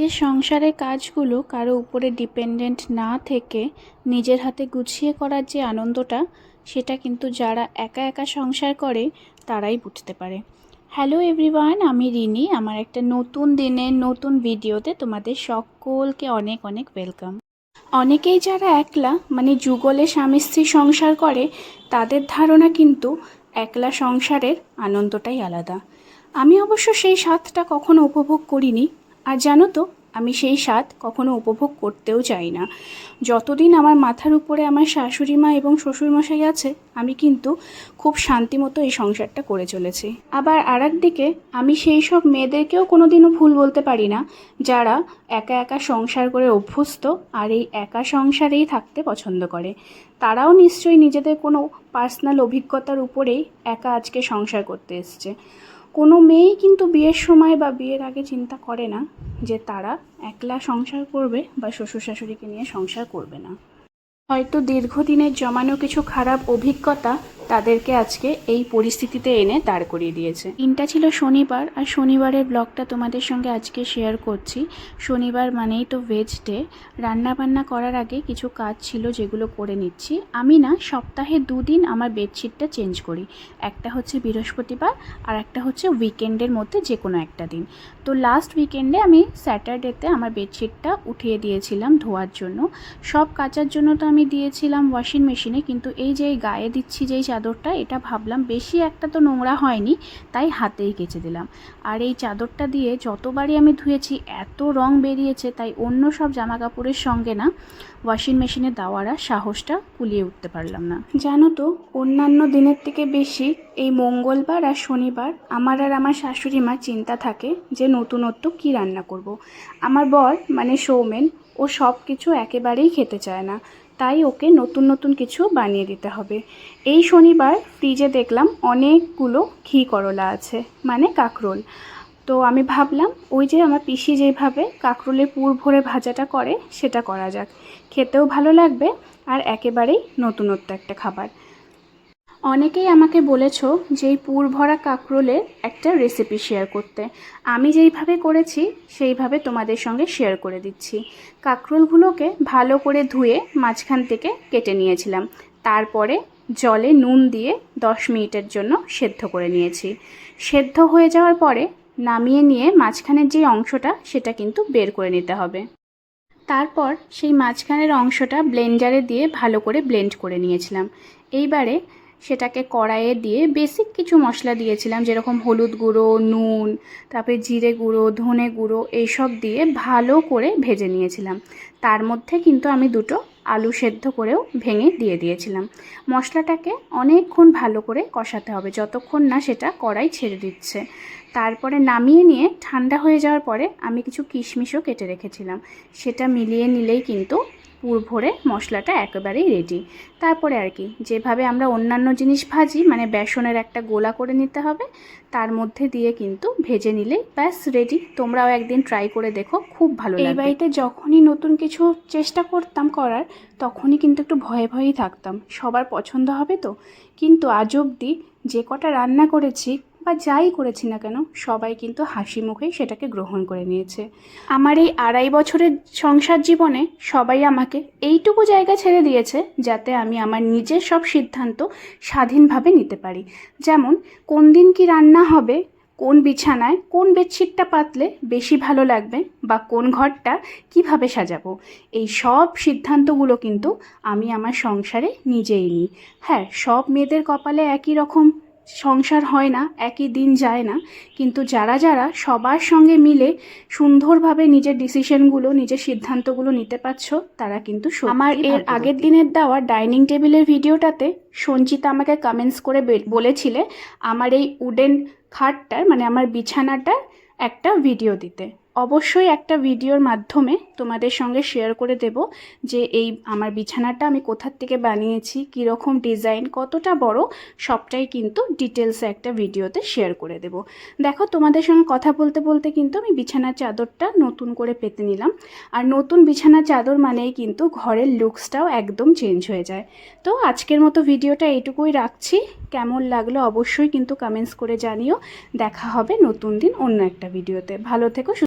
যে সংসারের কাজগুলো কারো উপরে ডিপেন্ডেন্ট না থেকে নিজের হাতে গুছিয়ে করার যে আনন্দটা, সেটা কিন্তু যারা একা একা সংসার করে তারাই বুঝতে পারে। হ্যালো এভরিওয়ান, আমি রিনি। আমার একটা নতুন দিনের নতুন ভিডিওতে তোমাদের সকলকে অনেক অনেক ওয়েলকাম। অনেকেই যারা একলা যুগলে স্বামী স্ত্রী সংসার করে, তাদের ধারণা কিন্তু একলা সংসারের আনন্দটাই আলাদা। আমি অবশ্য সেই স্বাদটা কখনো উপভোগ করিনি, আর জানো তো, আমি সেই স্বাদ কখনো উপভোগ করতেও চাই না। যতদিন আমার মাথার উপরে আমার শাশুড়ি মা এবং শ্বশুরমশাই আছে, আমি কিন্তু খুব শান্তিমতো এই সংসারটা করে চলেছি। আবার আরেকদিকে আমি সেই সব মেয়েদেরকেও কোনোদিনও ভুল বলতে পারি না যারা একা একা সংসার করে অভ্যস্ত আর এই একা সংসারেই থাকতে পছন্দ করে। তারাও নিশ্চয়ই নিজেদের কোনো পার্সোনাল অভিজ্ঞতার উপরেই একা আজকে সংসার করতে এসছে। কোনো মেয়েই কিন্তু বিয়ের সময় বা বিয়ের আগে চিন্তা করে না যে তারা একলা সংসার করবে বা শ্বশুর শাশুড়িকে নিয়ে সংসার করবে না। হয়তো দীর্ঘদিনের জমানো কিছু খারাপ অভিজ্ঞতা তাদেরকে আজকে এই পরিস্থিতিতে এনে দাঁড় করিয়ে দিয়েছে। দিনটা ছিল শনিবার, আর শনিবারের ব্লগটা তোমাদের সঙ্গে আজকে শেয়ার করছি। শনিবার মানেই তো ভেজ ডে। রান্নাবান্না করার আগে কিছু কাজ ছিল যেগুলো করে নিচ্ছি। আমি না সপ্তাহে 2 দিন আমার বেডশিটটা চেঞ্জ করি। একটা হচ্ছে বৃহস্পতিবার, আর একটা হচ্ছে উইকেন্ডের মধ্যে যে কোনো একটা দিন। তো লাস্ট উইকেন্ডে আমি স্যাটারডেতে আমার বেডশিটটা উঠিয়ে দিয়েছিলাম ধোয়ার জন্য। সব কাচার জন্য তো আমি দিয়েছিলাম ওয়াশিং মেশিনে, কিন্তু এই যে গায়ে দিচ্ছি যেই চাদরটা, এটা ভাবলাম বেশি একটা তো নোংরা হয়নি, তাই হাতেই কেচে দিলাম। আর এই চাদরটা দিয়ে যতবারই আমি ধুয়েছি এত রং বেরিয়েছে, তাই অন্য সব জামা কাপড়ের সঙ্গে না ওয়াশিং মেশিনে দেওয়ার সাহসটা কুলিয়ে উঠতে পারলাম না। জানো তো, অন্যান্য দিনের থেকে বেশি এই মঙ্গলবার আর শনিবার আমার আর আমার শাশুড়ি মার চিন্তা থাকে যে নতুনত্ব কী রান্না করব। আমার বর সৌমেন, ও সব কিছু একেবারেই খেতে চায় না, তাই ওকে নতুন নতুন কিছু বানিয়ে দিতে হবে। এই শনিবার ফ্রিজে দেখলাম অনেকগুলো ঘি করলা আছে, কাঁকরোল। তো আমি ভাবলাম ওই যে আমার পিসি যেভাবে কাঁকরোলের পুর ভরে ভাজাটা করে সেটা করা যাক, খেতেও ভালো লাগবে আর একেবারেই নতুনত্ব একটা খাবার। অনেকেই আমাকে বলেছো যে এই পুর ভরা কাঁকরোলের একটা রেসিপি শেয়ার করতে। আমি যেইভাবে করেছি সেইভাবে তোমাদের সঙ্গে শেয়ার করে দিচ্ছি। কাঁকরোলগুলোকে ভালো করে ধুয়ে মাঝখান থেকে কেটে নিয়েছিলাম, তারপরে জলে নুন দিয়ে 10 মিনিটের জন্য সেদ্ধ করে নিয়েছি। সেদ্ধ হয়ে যাওয়ার পরে নামিয়ে নিয়ে মাঝখানের যে অংশটা সেটা কিন্তু বের করে নিতে হবে। তারপর সেই মাঝখানের অংশটা ব্লেন্ডারে দিয়ে ভালো করে ব্লেন্ড করে নিয়েছিলাম। এইবারে সেটাকে কড়াইয়ে দিয়ে বেসিক কিছু মশলা দিয়েছিলাম, যেরকম হলুদ গুঁড়ো, নুন, তারপরে জিরে গুঁড়ো, ধনে গুঁড়ো, এইসব দিয়ে ভালো করে ভেজে নিয়েছিলাম। তার মধ্যে কিন্তু আমি 2টো আলু সেদ্ধ করেও ভেঙে দিয়ে দিয়েছিলাম। মশলাটাকে অনেকক্ষণ ভালো করে কষাতে হবে, যতক্ষণ না সেটা কড়াই ছেড়ে দিচ্ছে। তারপরে নামিয়ে নিয়ে ঠান্ডা হয়ে যাওয়ার পরে আমি কিছু কিশমিশও কেটে রেখেছিলাম, সেটা মিলিয়ে নিলেই কিন্তু পুর ভরে মশলাটা একেবারেই রেডি। তারপরে আর কি, যেভাবে আমরা অন্যান্য জিনিস ভাজি, বেসনের একটা গোলা করে নিতে হবে, তার মধ্যে দিয়ে কিন্তু ভেজে নিলেই ব্যাস রেডি। তোমরাও একদিন ট্রাই করে দেখো, খুব ভালো লাগবে। এই বাড়িতে যখনই নতুন কিছু চেষ্টা করতাম করার, তখনই কিন্তু একটু ভয়ে ভয়েই থাকতাম সবার পছন্দ হবে তো। কিন্তু আজ অবধি যে কটা রান্না করেছি বা যাই করেছি না কেন, সবাই কিন্তু হাসি মুখেই সেটাকে গ্রহণ করে নিয়েছে। আমার এই 2.5 বছরের সংসার জীবনে সবাই আমাকে এইটুকু জায়গা ছেড়ে দিয়েছে যাতে আমি আমার নিজের সব সিদ্ধান্ত স্বাধীনভাবে নিতে পারি। যেমন কোন দিন কি রান্না হবে, কোন বিছানায় কোন বেডশিটটা পাতলে বেশি ভালো লাগবে, বা কোন ঘরটা কিভাবে সাজাবো, এই সব সিদ্ধান্তগুলো কিন্তু আমি আমার সংসারে নিজেই নিই। হ্যাঁ, সব মেয়েদের কপালে একই রকম সংসার হয় না, একই দিন যায় না, কিন্তু যারা যারা সবার সঙ্গে মিলে সুন্দরভাবে নিজের ডিসিশনগুলো, নিজের সিদ্ধান্তগুলো নিতে পারছো, তারা কিন্তু আমার এর আগের দিনের দেওয়া ডাইনিং টেবিলের ভিডিওটাতে সঞ্চিতা আমাকে কমেন্টস করে বলেছিলে আমার এই উডেন খাটটার আমার বিছানাটার একটা ভিডিও দিতে। অবশ্যই একটা ভিডিওর মাধ্যমে তোমাদের সঙ্গে শেয়ার করে দেব যে এই আমার বিছানাটা আমি কোথার থেকে বানিয়েছি, কীরকম ডিজাইন, কতটা বড়, সবটাই কিন্তু ডিটেলসে একটা ভিডিওতে শেয়ার করে দেব। দেখো, তোমাদের সঙ্গে কথা বলতে বলতে কিন্তু আমি বিছানার চাদরটা নতুন করে পেতে নিলাম। আর নতুন বিছানার চাদর মানেই কিন্তু ঘরের লুকসটাও একদম চেঞ্জ হয়ে যায়। তো আজকের মতো ভিডিওটা এইটুকুই রাখছি। কেমন লাগলো অবশ্যই কিন্তু কমেন্টস করে জানিও। দেখা হবে নতুন দিন অন্য একটা ভিডিওতে। ভালো থেকো।